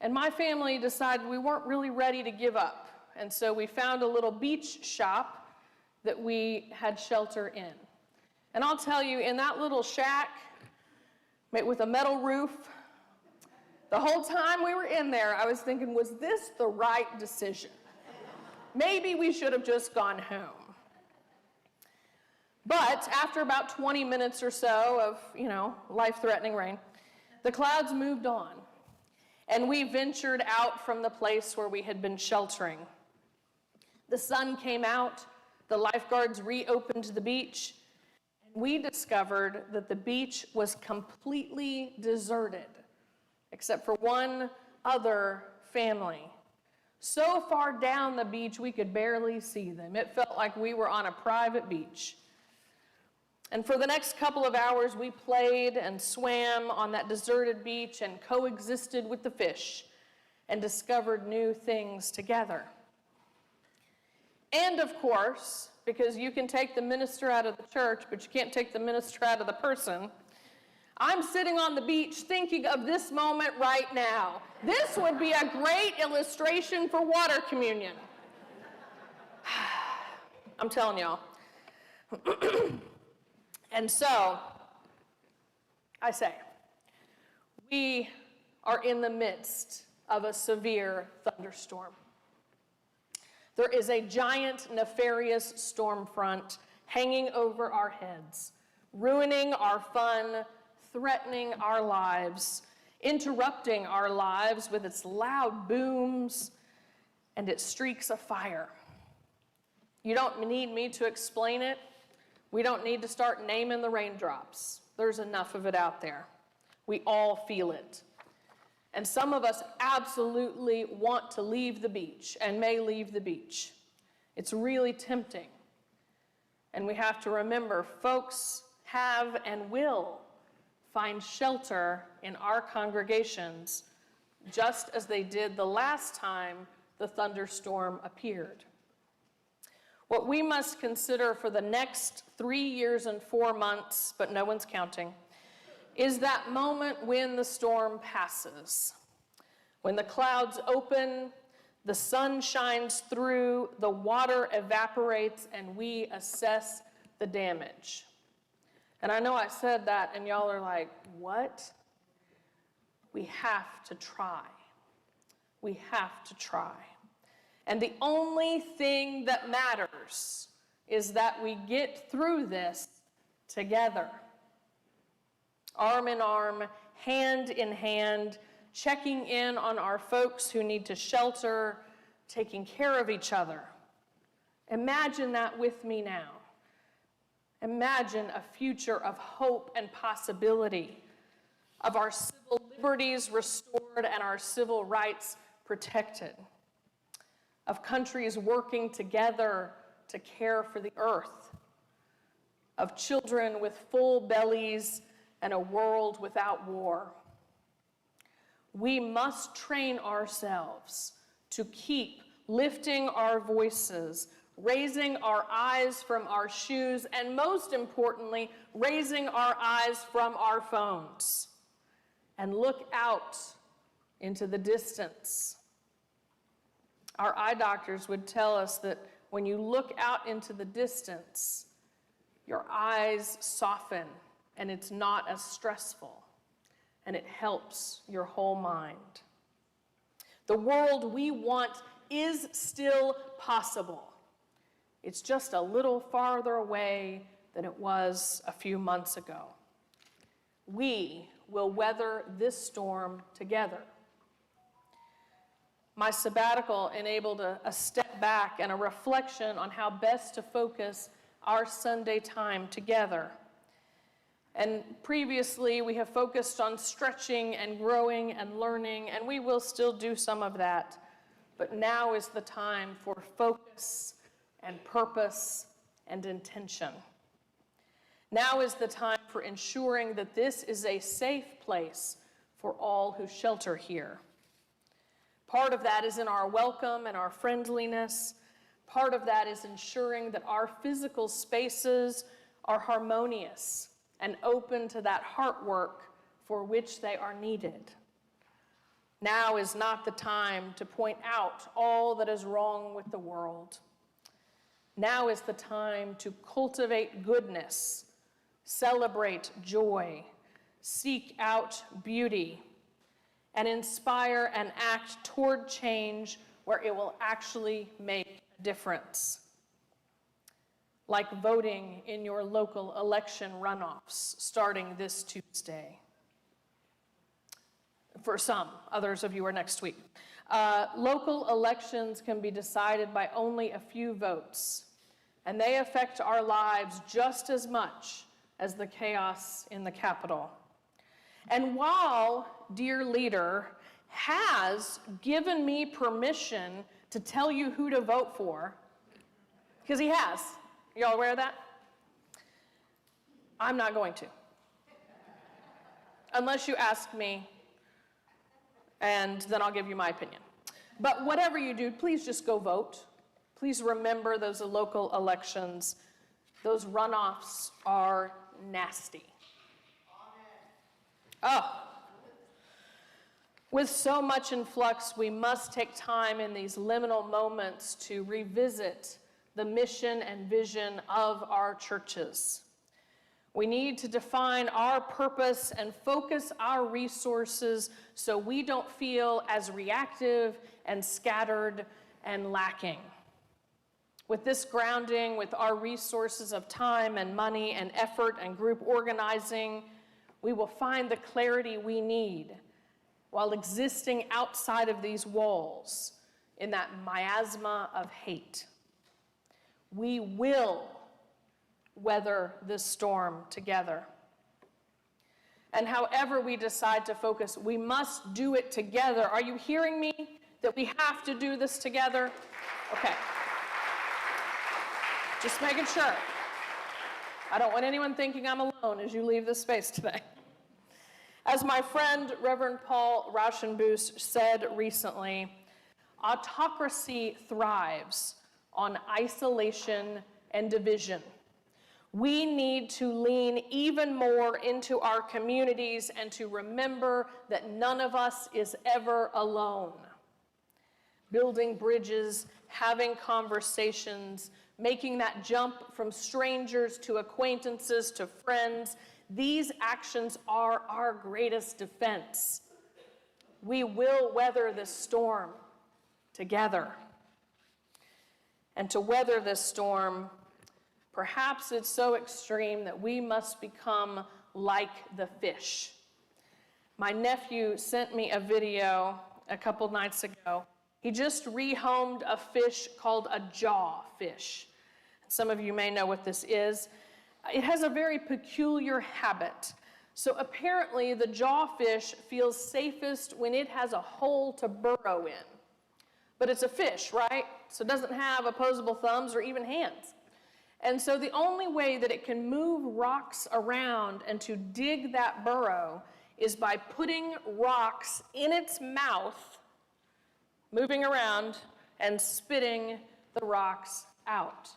And my family decided we weren't really ready to give up. And so we found a little beach shop that we had shelter in. And I'll tell you, in that little shack, made with a metal roof, the whole time we were in there, I was thinking, was this the right decision? Maybe we should have just gone home. But after about 20 minutes or so of, life-threatening rain, the clouds moved on, and we ventured out from the place where we had been sheltering. The sun came out, the lifeguards reopened the beach, and we discovered that the beach was completely deserted, except for one other family. So far down the beach, we could barely see them. It felt like we were on a private beach. And for the next couple of hours, we played and swam on that deserted beach and coexisted with the fish and discovered new things together. And of course, because you can take the minister out of the church, but you can't take the minister out of the person, I'm sitting on the beach thinking of this moment right now. This would be a great illustration for water communion. I'm telling y'all. And so, I say, we are in the midst of a severe thunderstorm. There is a giant, nefarious storm front hanging over our heads, ruining our fun, threatening our lives, interrupting our lives with its loud booms and its streaks of fire. You don't need me to explain it. We don't need to start naming the raindrops. There's enough of it out there. We all feel it. And some of us absolutely want to leave the beach and may leave the beach. It's really tempting. And we have to remember, folks have and will find shelter in our congregations, just as they did the last time the thunderstorm appeared. What we must consider for the next 3 years and 4 months, but no one's counting, is that moment when the storm passes. When the clouds open, the sun shines through, the water evaporates, and we assess the damage. And I know I said that, and y'all are like, what? We have to try. We have to try. And the only thing that matters is that we get through this together. Arm in arm, hand in hand, checking in on our folks who need to shelter, taking care of each other. Imagine that with me now. Imagine a future of hope and possibility, of our civil liberties restored and our civil rights protected, of countries working together to care for the earth, of children with full bellies and a world without war. We must train ourselves to keep lifting our voices, raising our eyes from our shoes, and most importantly, raising our eyes from our phones, and look out into the distance. Our eye doctors would tell us that when you look out into the distance, your eyes soften and it's not as stressful. and it helps your whole mind. The world we want is still possible. It's just a little farther away than it was a few months ago. We will weather this storm together. My sabbatical enabled a step back and a reflection on how best to focus our Sunday time together. And previously, we have focused on stretching and growing and learning, and we will still do some of that. But now is the time for focus and purpose and intention. Now is the time for ensuring that this is a safe place for all who shelter here. Part of that is in our welcome and our friendliness. Part of that is ensuring that our physical spaces are harmonious and open to that heart work for which they are needed. Now is not the time to point out all that is wrong with the world. Now is the time to cultivate goodness, celebrate joy, seek out beauty, and inspire and act toward change where it will actually make a difference. Like voting in your local election runoffs starting this Tuesday. For some, others of you are next week. Local elections can be decided by only a few votes, and they affect our lives just as much as the chaos in the Capitol. And while, dear leader, has given me permission to tell you who to vote for, because he has, you all aware of that? I'm not going to. Unless you ask me, and then I'll give you my opinion. But whatever you do, please just go vote. Please remember those local elections. Those runoffs are nasty. Oh. With so much in flux, we must take time in these liminal moments to revisit the mission and vision of our churches. We need to define our purpose and focus our resources so we don't feel as reactive and scattered and lacking. With this grounding, with our resources of time and money and effort and group organizing, we will find the clarity we need while existing outside of these walls in that miasma of hate. We will weather this storm together. And however we decide to focus, we must do it together. Are you hearing me? That we have to do this together? Okay. Just making sure. I don't want anyone thinking I'm alone as you leave this space today. As my friend, Reverend Paul Rauschenbusch, said recently, autocracy thrives on isolation and division. We need to lean even more into our communities and to remember that none of us is ever alone. Building bridges, having conversations, making that jump from strangers to acquaintances to friends, these actions are our greatest defense. We will weather this storm together. And to weather this storm, perhaps it's so extreme that we must become like the fish. My nephew sent me a video a couple nights ago. He just rehomed a fish called a jawfish. Some of you may know what this is. It has a very peculiar habit. So apparently the jawfish feels safest when it has a hole to burrow in. But it's a fish, right? So it doesn't have opposable thumbs or even hands. And so the only way that it can move rocks around and to dig that burrow is by putting rocks in its mouth, moving around, and spitting the rocks out.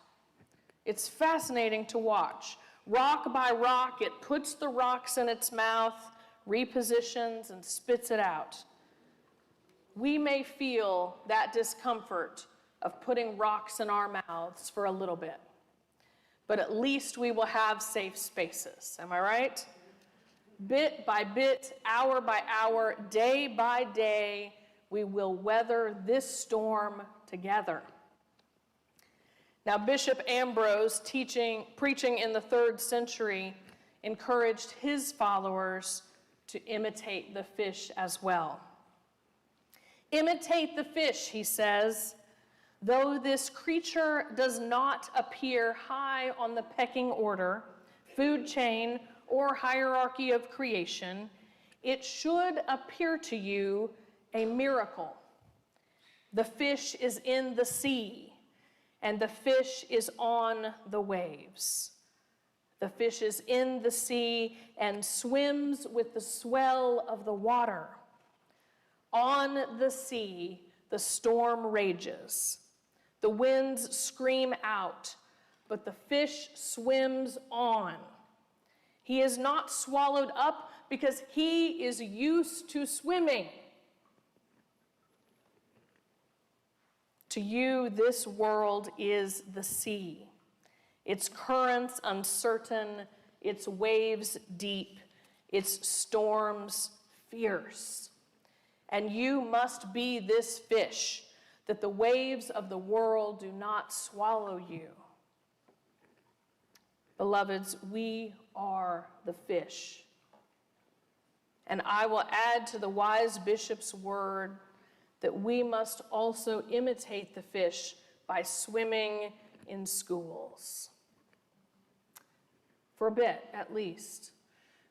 It's fascinating to watch. Rock by rock, it puts the rocks in its mouth, repositions, and spits it out. We may feel that discomfort of putting rocks in our mouths for a little bit, but at least we will have safe spaces. Am I right? bit by bit, hour by hour, day by day, we will weather this storm together. Now, Bishop Ambrose, preaching in the 3rd century, encouraged his followers to imitate the fish as well. Imitate the fish, he says, though this creature does not appear high on the pecking order, food chain, or hierarchy of creation, it should appear to you a miracle. The fish is in the sea, and the fish is on the waves. The fish is in the sea and swims with the swell of the water. On the sea, the storm rages. The winds scream out, but the fish swims on. He is not swallowed up because he is used to swimming. To you, this world is the sea. Its currents uncertain, its waves deep, its storms fierce. And you must be this fish, that the waves of the world do not swallow you. Beloveds, we are the fish. And I will add to the wise bishop's word that we must also imitate the fish by swimming in schools. For a bit, at least.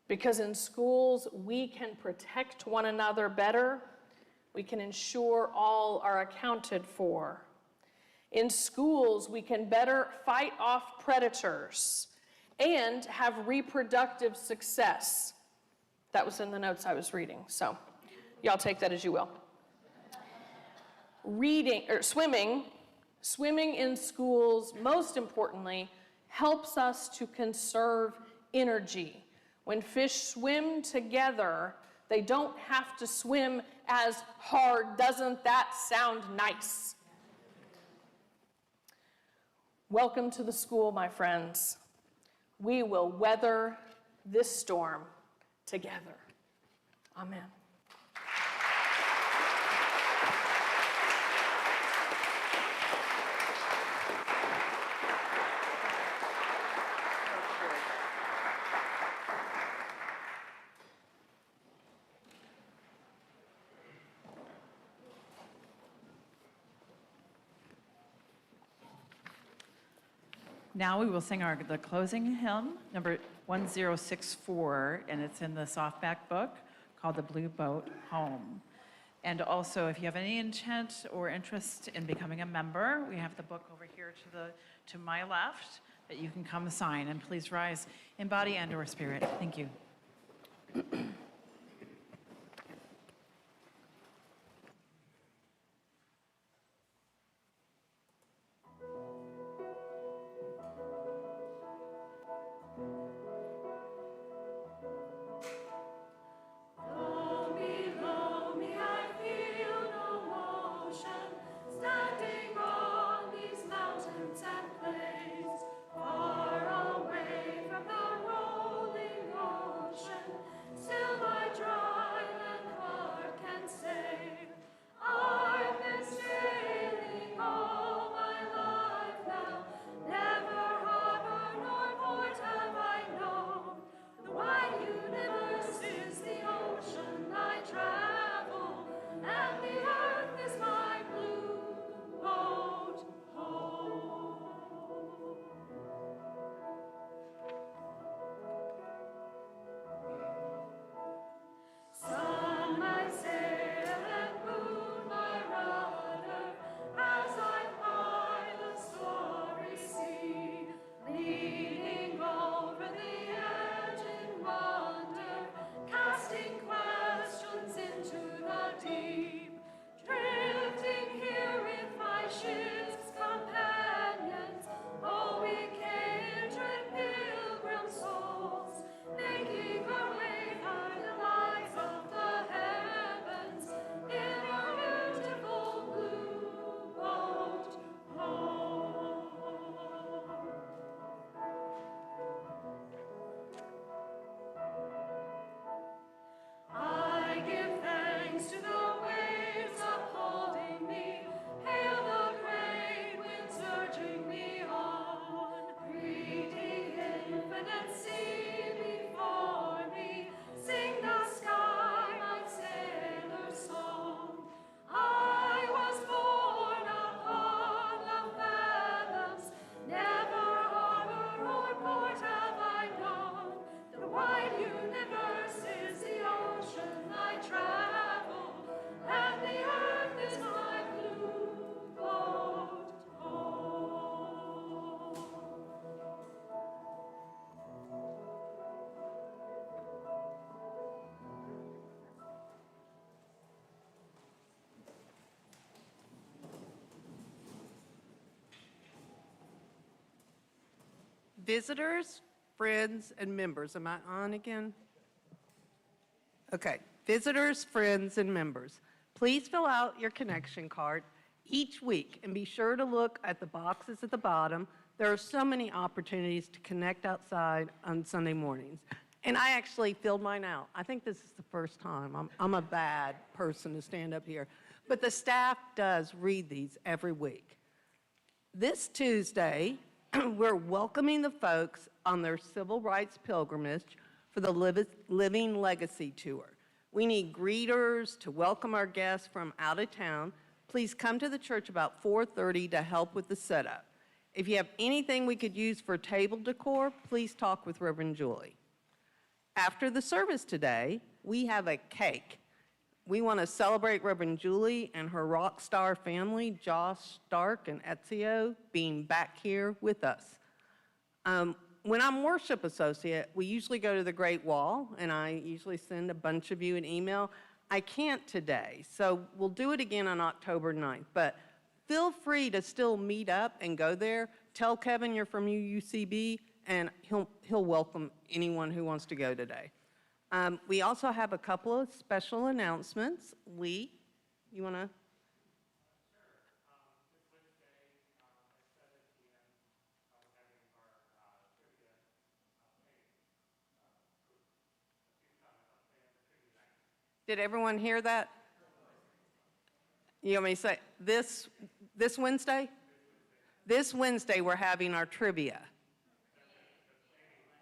Because in schools, we can protect one another better. We can ensure all are accounted for. In schools, we can better fight off predators and have reproductive success. That was in the notes I was reading, so y'all take that as you will. Swimming in schools, most importantly, helps us to conserve energy. When fish swim together, they don't have to swim as hard. Doesn't that sound nice? Welcome to the school, my friends. We will weather this storm together. Amen. Now we will sing the closing hymn, number 1064, and it's in the softback book called The Blue Boat Home. And also, if you have any intent or interest in becoming a member, we have the book over here to my left that you can come sign. And please rise in body and or spirit. Thank you. Below me I feel no ocean, standing on these mountains and plains, far away from the rolling ocean, still Visitors, friends, and members. Am I on again? Okay. Visitors, friends, and members. Please fill out your connection card each week and be sure to look at the boxes at the bottom. There are so many opportunities to connect outside on Sunday mornings. And I actually filled mine out. I think this is the first time. I'm a bad person to stand up here. But the staff does read these every week. This Tuesday, we're welcoming the folks on their civil rights pilgrimage for the Living Legacy Tour. We need greeters to welcome our guests from out of town. Please come to the church about 4:30 to help with the setup. If you have anything we could use for table decor, please talk with Reverend Julie. After the service today, we have a cake. We want to celebrate Reverend Julie and her rock star family, Josh, Stark, and Ezio, being back here with us. When I'm worship associate, we usually go to the Great Wall, and I usually send a bunch of you an email. I can't today, so we'll do it again on October 9th, but feel free to still meet up and go there. Tell Kevin you're from UUCB, and he'll welcome anyone who wants to go today. We also have a couple of special announcements. Lee, you want to? Did everyone hear that? You want me to say this Wednesday? This Wednesday, we're having our trivia.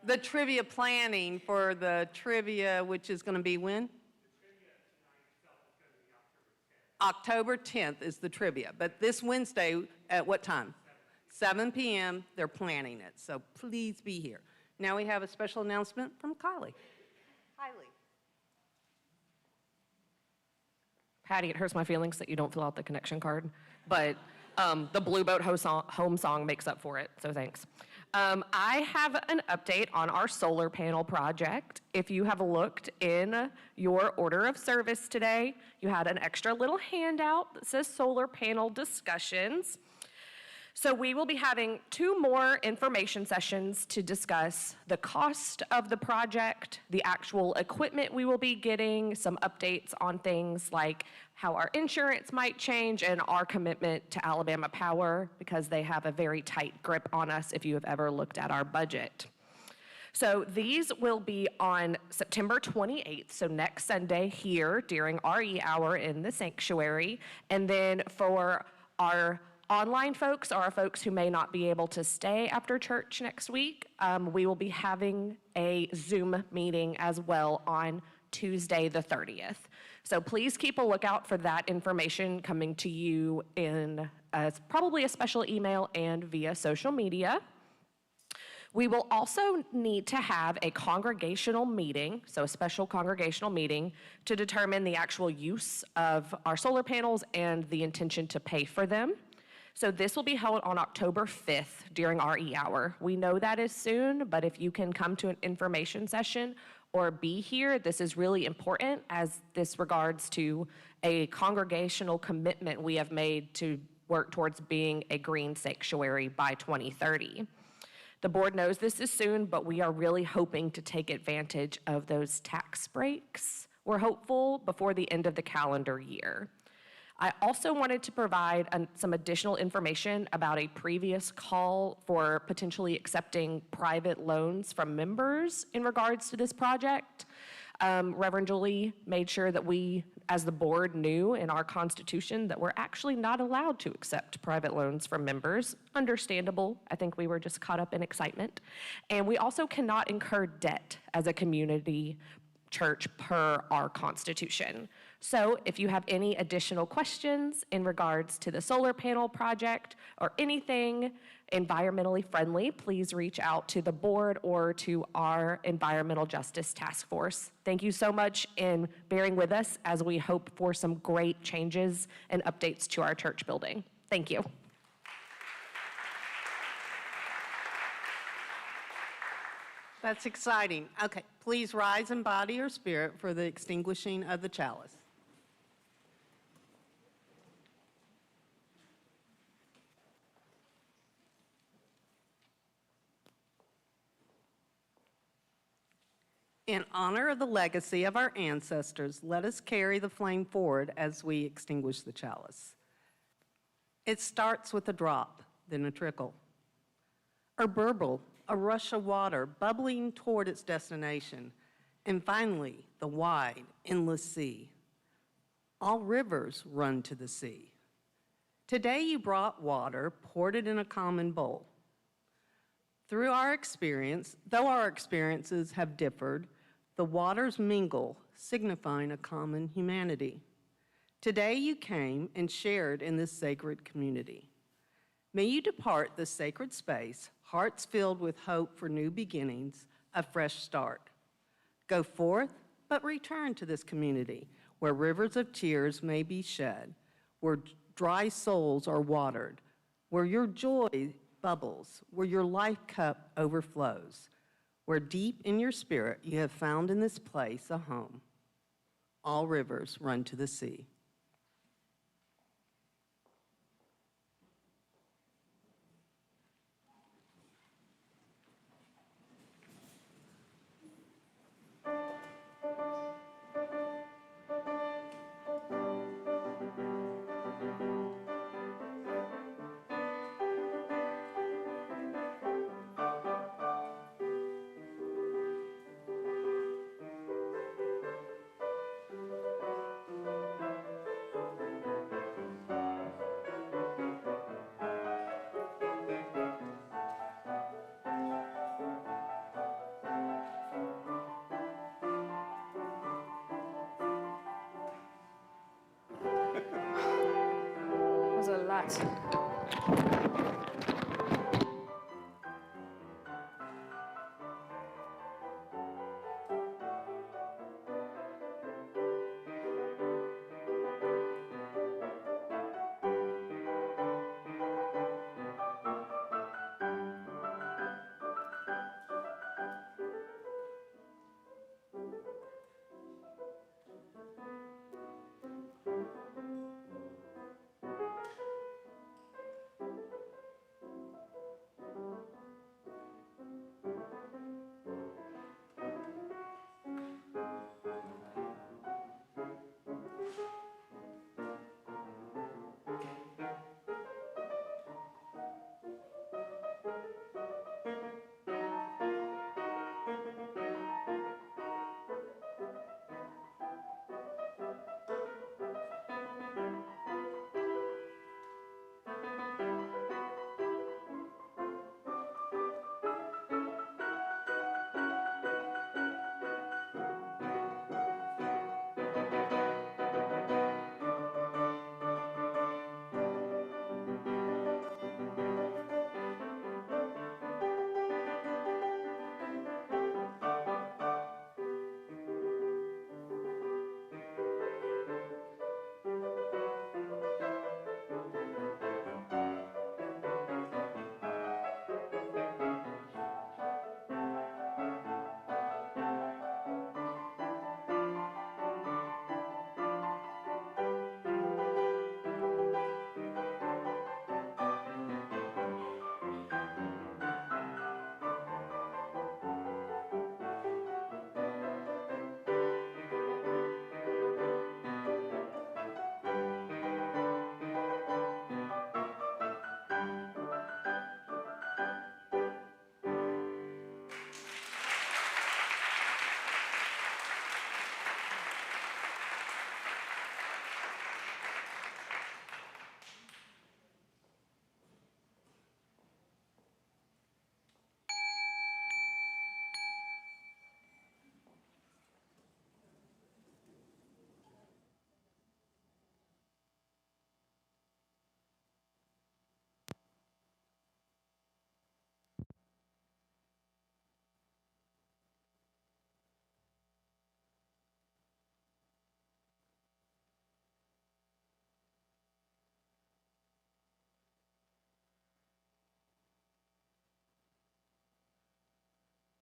The trivia planning for the trivia, which is going to be when? October 10th is the trivia. But this Wednesday, at what time? 7 p.m., they're planning it. So please be here. Now we have a special announcement from Kylie. Kylie. Patty, it hurts my feelings that you don't fill out the connection card, but the Blue Boat home song makes up for it, so thanks. I have an update on our solar panel project. If you have looked in your order of service today, you had an extra little handout that says solar panel discussions. So we will be having 2 more information sessions to discuss the cost of the project, the actual equipment we will be getting, some updates on things like how our insurance might change, and our commitment to Alabama Power, because they have a very tight grip on us if you have ever looked at our budget. So these will be on September 28th, so next Sunday here during RE hour in the sanctuary. And then for our online folks, or our folks who may not be able to stay after church next week, we will be having a Zoom meeting as well on Tuesday the 30th. So please keep a lookout for that information coming to you in probably a special email and via social media. We will also need to have a congregational meeting, so a special congregational meeting, to determine the actual use of our solar panels and the intention to pay for them. So this will be held on October 5th during RE hour. We know that is soon, but if you can come to an information session or be here, this is really important, as this regards to a congregational commitment we have made to work towards being a green sanctuary by 2030. The board knows this is soon, but we are really hoping to take advantage of those tax breaks, we're hopeful, before the end of the calendar year. I also wanted to provide some additional information about a previous call for potentially accepting private loans from members in regards to this project. Reverend Julie made sure that we, as the board, knew in our constitution that we're actually not allowed to accept private loans from members. Understandable. I think we were just caught up in excitement. And we also cannot incur debt as a community church per our constitution. So if you have any additional questions in regards to the solar panel project or anything environmentally friendly, please reach out to the board or to our Environmental Justice Task Force. Thank you so much in bearing with us as we hope for some great changes and updates to our church building. Thank you. That's exciting. Okay, please rise in body or spirit for the extinguishing of the chalice. In honor of the legacy of our ancestors, let us carry the flame forward as we extinguish the chalice. It starts with a drop, then a trickle. A burble, a rush of water bubbling toward its destination, and finally, the wide, endless sea. All rivers run to the sea. Today you brought water, poured it in a common bowl. Though our experiences have differed, the waters mingle, signifying a common humanity. Today you came and shared in this sacred community. May you depart this sacred space, hearts filled with hope for new beginnings, a fresh start. Go forth, but return to this community where rivers of tears may be shed, where dry souls are watered, where your joy bubbles, where your life cup overflows, where deep in your spirit you have found in this place a home. All rivers run to the sea. That was a lot.